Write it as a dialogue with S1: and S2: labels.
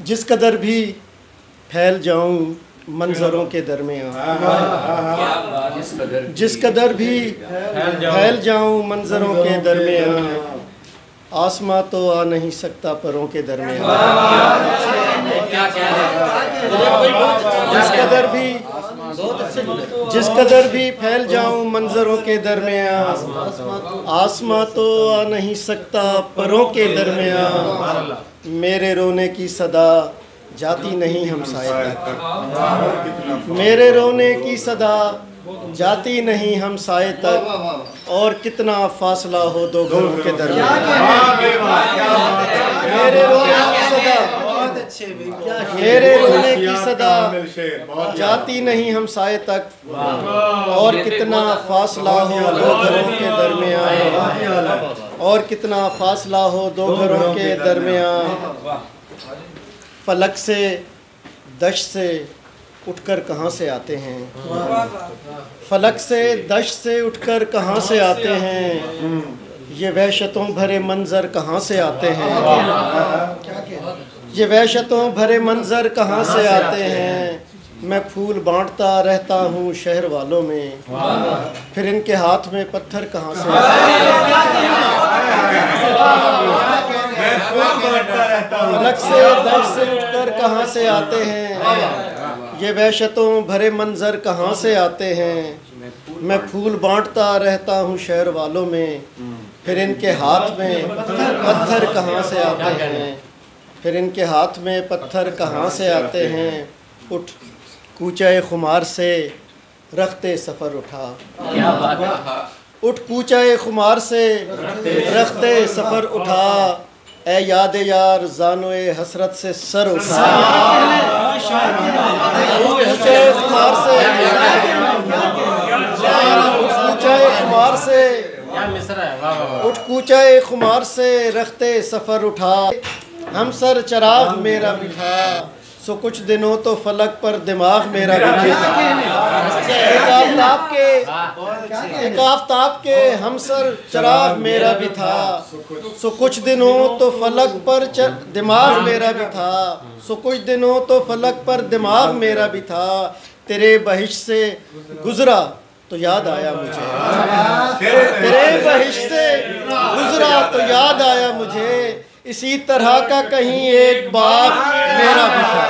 S1: जिस कदर भी फैल जाऊं मंजरों के दरमियाँ, जिस कदर भी फैल जाऊं मंजरों के दरमियाँ, आसमां तो आ नहीं सकता परों के दरमियाँ। जिस कदर भी फैल जाऊं मंजरों के दरमियाँ, आसमां तो आ नहीं सकता परों के दरमियाँ। मेरे रोने की सदा जाती नहीं हमसाए तक, मेरे रोने की सदा जाती नहीं हमसाए तक, और कितना फासला हो दो घरों के दरमियान। मेरे रोने की सदा, मेरे रोने की सदा जाती नहीं हमसाए तक, और कितना फासला हो दो घरों के दरमियान, और कितना फासला हो दो घरों के दरमियान। फलक से दश्त से उठकर कहाँ से आते हैं, फलक से दश्त से उठकर कहाँ से आते हैं, ये वहशतों भरे मंज़र कहाँ से आते हैं, ये वहशतों भरे मंज़र कहाँ से आते हैं। मैं फूल बांटता रहता हूँ शहर वालों में, फिर इनके हाथ में पत्थर कहाँ से आते हैं। फलक से दश्त से उठकर कहाँ से आते हैं, ये वहशतों भरे मंज़र कहाँ से आते हैं। मैं फूल बांटता रहता हूँ शहर वालों में, फिर इनके हाथ में पत्थर कहाँ से आते हैं, फिर इनके हाथ में पत्थर कहाँ से आते हैं। उठ कूचे खुमार से रखते सफ़र उठा, उठ कूचे खुमार से रखते सफ़र उठा, ए याद यार ज़ानोए हसरत से सर उठा। कूचे खुमार से, कूचे खुमार से, उठ कूचे खुमार से रखते सफ़र उठा, हम सर चराग मेरा बिठा, सो कुछ दिनों तो फलक पर दिमाग मेरा बिठा। एक आफ्ताब के हम सर चराग मेरा भी था, सो कुछ दिनों तो फलक पर दिमाग मेरा भी था, सो कुछ दिनों तो फलक पर दिमाग मेरा भी था। तेरे बहिश से गुजरा तो याद आया मुझे, तेरे बहिश से गुजरा तो याद आया मुझे, इसी तरह का कहीं एक बाग मेरा भी था।